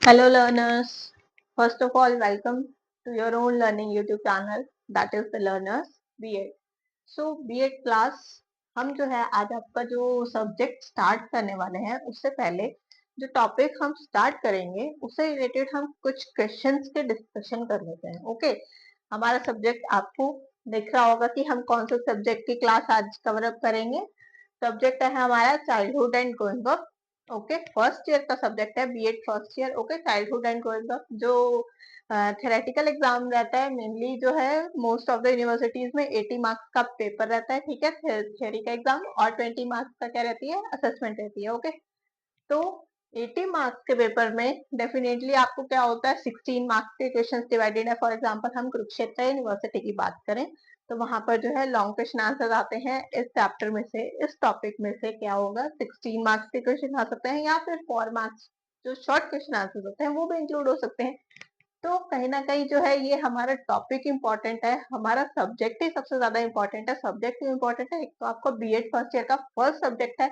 Hello learners. First of all, welcome to your own learning YouTube channel that is the Learners B.Ed. So B.Ed class हम जो है आज आपका जो subject start करने वाले हैं उससे पहले जो टॉपिक हम स्टार्ट करेंगे उससे रिलेटेड हम कुछ क्वेश्चंस के डिस्कशन कर लेते हैं। ओके, हमारा सब्जेक्ट आपको दिख रहा होगा कि हम कौन से सब्जेक्ट की क्लास आज कवर अप करेंगे। सब्जेक्ट है हमारा childhood and growing up. Okay, first year का सब्जेक्ट है BEd first year. Okay, childhood and growing up जो थेरेटिकल एग्जाम रहता है मेनली जो है मोस्ट ऑफ द यूनिवर्सिटीज में 80 मार्क्स का पेपर रहता है। ठीक है, थ्योरी का एग्जाम और 20 मार्क्स का क्या रहती है, असेसमेंट रहती है। ओके, तो 80 मार्क्स के पेपर में डेफिनेटली आपको क्या होता है, 16 मार्क्स के क्वेश्चंस डिवाइडेड है। फॉर एग्जांपल हम कुरुक्षेत्र यूनिवर्सिटी की बात करें तो वहां पर जो है लॉन्ग क्वेश्चन आंसर आते हैं। इस चैप्टर में से, इस टॉपिक में से क्या होगा, 16 मार्क्स के क्वेश्चन आ सकते हैं या फिर 4 मार्क्स जो शॉर्ट क्वेश्चन आंसर होते हैं वो भी इंक्लूड हो सकते हैं। तो कहीं ना कहीं जो है ये हमारा टॉपिक इंपॉर्टेंट है, हमारा सब्जेक्ट ही सबसे ज्यादा इंपॉर्टेंट है। सब्जेक्ट इंपॉर्टेंट है, एक तो आपको बीएड फर्स्ट ईयर का फर्स्ट सब्जेक्ट है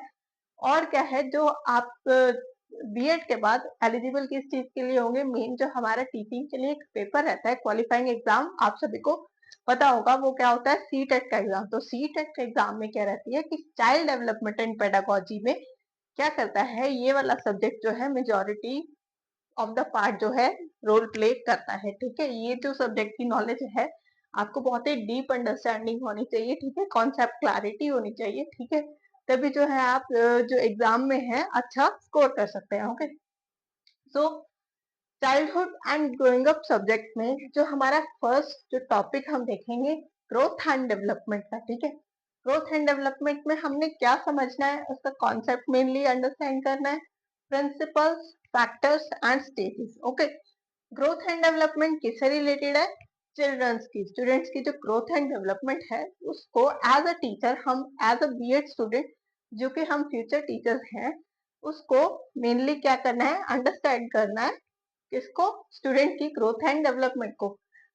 और क्या है जो आप बीएड के बाद एलिजिबल किस चीज के लिए होंगे, मेन जो हमारा टीचिंग के लिए एक पेपर रहता है क्वालिफाइंग एग्जाम, आप सभी को पता होगा वो क्या होता है, सी टेट का एग्जाम। तो सी टेट के एग्जाम में क्या रहती है कि चाइल्ड डेवलपमेंट एंड पेडागोजी में क्या करता है, ये वाला सब्जेक्ट जो है मेजोरिटी ऑफ द पार्ट जो है रोल प्ले करता है। ठीक है, ये जो सब्जेक्ट की नॉलेज है आपको बहुत ही डीप अंडरस्टैंडिंग होनी चाहिए। ठीक है, कॉन्सेप्ट क्लैरिटी होनी चाहिए। ठीक है, तभी जो है आप जो एग्जाम में है अच्छा स्कोर कर सकते हैं। Okay, so childhood and growing up subject में जो हमारा फर्स्ट जो टॉपिक हम देखेंगे ग्रोथ एंड डेवलपमेंट का। ठीक है, ग्रोथ एंड डेवलपमेंट में हमने क्या समझना है, उसका कॉन्सेप्ट मेनली अंडरस्टैंड करना है, principles, factors and stages. Okay, growth and development किससे रिलेटेड है, चिल्ड्रंस की, स्टूडेंट्स की जो ग्रोथ एंड डेवलपमेंट है उसको एज अ टीचर हम, एज अ बीएड स्टूडेंट जो कि हम फ्यूचर टीचर्स हैं, उसको मेनली क्या करना है, अंडरस्टैंड करना है। किसको, स्टूडेंट की ग्रोथ एंड डेवलपमेंट को।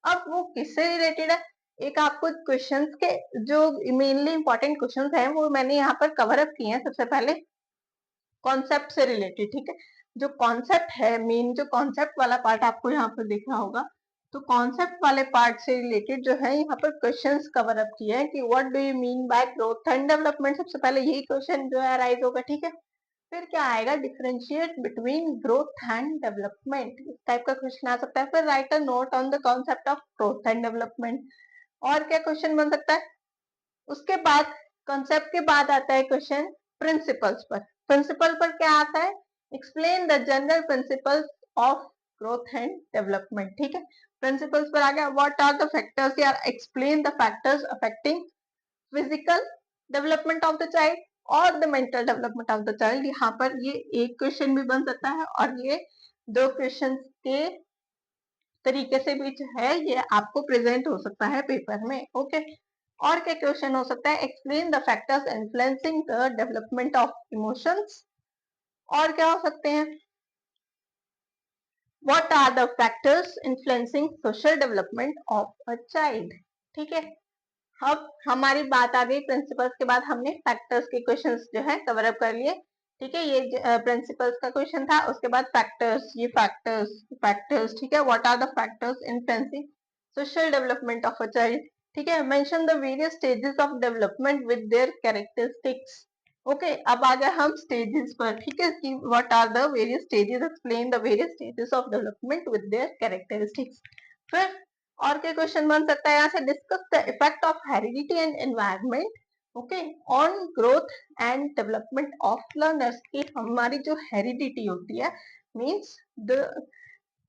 अब वो किससे रिलेटेड है, एक आपको क्वेश्चंस के जो मेनली इंपॉर्टेंट क्वेश्चंस हैं वो मैंने यहाँ पर कवर अप किए हैं। सबसे पहले कॉन्सेप्ट से रिलेटेड। ठीक है, जो कॉन्सेप्ट है, मेन जो कॉन्सेप्ट वाला पार्ट आपको यहाँ पर दिख रहा होगा, तो कॉन्सेप्ट वाले पार्ट से रिलेटेड जो है यहाँ पर क्वेश्चंस कवर अप किए हैं कि what do you mean by growth and development. सबसे पहले यही क्वेश्चन जो है राइज होगा। ठीक है, फिर क्या आएगा, differentiate between growth and development, इस टाइप का क्वेश्चन आ सकता है। फिर right a note on the concept of growth and development, और क्या क्वेश्चन बन सकता है। उसके बाद कॉन्सेप्ट के बाद आता है क्वेश्चन प्रिंसिपल्स पर। प्रिंसिपल पर क्या आता है, explain the general principles of growth and development. ठीक है, प्रिंसिपल्स पर आ गया, व्हाट आर द फैक्टर्स, या explain the factors affecting physical development of the child और the mental development of the child. यहाँ पर ये एक क्वेश्चन भी बन सकता है और ये दो क्वेश्चन के तरीके से भी जो है ये आपको प्रेजेंट हो सकता है पेपर में। ओके, और क्या क्वेश्चन हो सकता है, explain the factors influencing the development of emotions, और क्या हो सकते हैं, what are the factors influencing social development of a child. ठीक है, अब हमारी बात आ गई प्रिंसिपल्स के बाद हमने फैक्टर्स के क्वेश्चंस जो है कवर अप कर लिए। ठीक है, ये प्रिंसिपल्स का क्वेश्चन था। उसके बाद फैक्टर्स, ये फैक्टर्स ठीक है, what are the factors influencing social development of a child. ठीक है, mention the various stages of development with their characteristics. Okay, अब आ गया हम स्टेजेस पर। ठीक है, कि what are the various stages, explain the various stages of development with their characteristics. फिर और क्या क्वेश्चन बन सकता है यहाँ से, discuss the effect of heredity and environment okay on growth and development of learners. की हमारी जो हेरिडिटी होती है, means the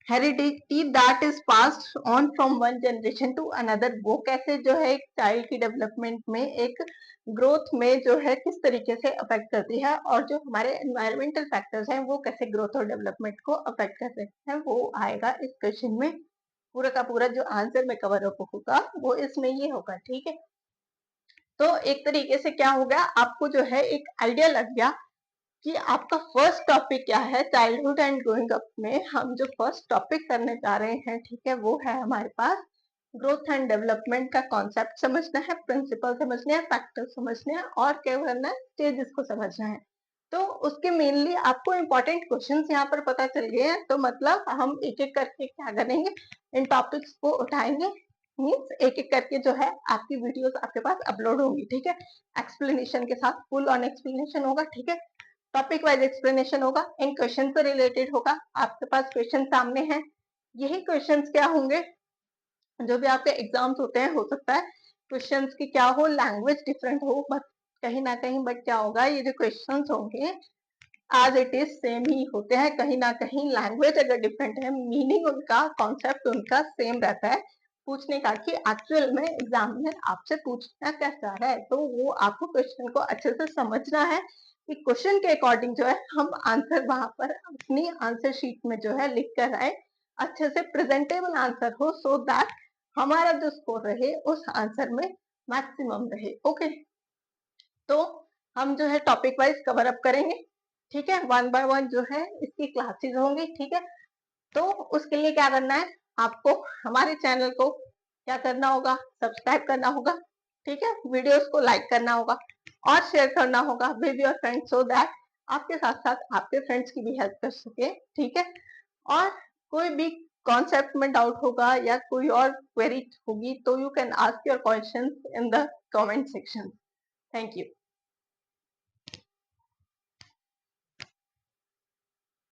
heredity that is passed on from one generation to another, वो कैसे जो है एक चाइल्ड की डेवलपमेंट में, एक ग्रोथ में जो है किस तरीके से अफेक्ट करती है, और जो हमारे एनवायरमेंटल फैक्टर्स हैं वो कैसे ग्रोथ और डेवलपमेंट को अफेक्ट करते हैं, वो आएगा इस क्वेश्चन में। पूरा का पूरा जो आंसर में कवर अप होगा वो इसमें ये होगा। ठीक है, तो एक तरीके से क्या हो गया, आपको जो है एक आइडिया लग गया कि आपका फर्स्ट टॉपिक क्या है। चाइल्डहुड एंड ग्रोइंग अप में हम जो फर्स्ट टॉपिक करने जा रहे हैं, ठीक है, वो है हमारे पास ग्रोथ एंड डेवलपमेंट का कॉन्सेप्ट समझना है, प्रिंसिपल समझना है, फैक्टर समझना है, और क्या करना है, स्टेजेस को समझना है। तो उसके मेनली आपको इम्पोर्टेंट क्वेश्चंस यहाँ पर पता चल गए हैं, तो मतलब हम एक एक करके क्या करेंगे, इन टॉपिक्स को उठाएंगे, मीन्स एक एक करके जो है आपकी वीडियोस आपके पास अपलोड होंगी, ठीक है, एक्सप्लेनेशन के साथ, फुल ऑन एक्सप्लेनेशन होगा, ठीक है, टॉपिक वाइज एक्सप्लेनेशन होगा, इन क्वेश्चन से रिलेटेड होगा, आपके पास क्वेश्चन सामने हैं, यही क्वेश्चंस क्या होंगे जो भी आपके एग्जाम्स होते हैं, हो सकता है क्वेश्चंस की क्या हो, लैंग्वेज डिफरेंट हो, बट कहीं ना कहीं बट क्या होगा, ये जो क्वेश्चंस होंगे आज इट इज सेम ही होते हैं, कहीं ना कहीं लैंग्वेज अगर डिफरेंट है, मीनिंग उनका, कॉन्सेप्ट उनका सेम रहता है पूछने का, कि एक्चुअल में एग्जामिनर आपसे पूछना क्या चाह रहा है, तो वो आपको क्वेश्चन को अच्छे से समझना है कि क्वेश्चन के अकॉर्डिंग जो है हम आंसर वहां पर अपनी आंसर शीट में जो है लिख कर आए, अच्छे से प्रेजेंटेबल आंसर हो, सो दैट हमारा जो स्कोर रहे उस आंसर में मैक्सिमम रहे। ओके, तो हम जो है टॉपिक वाइज कवर अप करेंगे, ठीक है, वन बाय वन जो है इसकी क्लासेस होंगी, ठीक है। तो उसके लिए क्या करना है, आपको हमारे चैनल को क्या करना होगा, सब्सक्राइब करना होगा, ठीक है, वीडियोस को लाइक करना होगा और शेयर करना होगा with your friends, so that आपके साथ साथ आपके फ्रेंड्स की भी हेल्प कर सके, ठीक है। और कोई भी कॉन्सेप्ट में डाउट होगा या कोई और क्वेरी होगी तो you can ask your questions in the comment section. Thank you.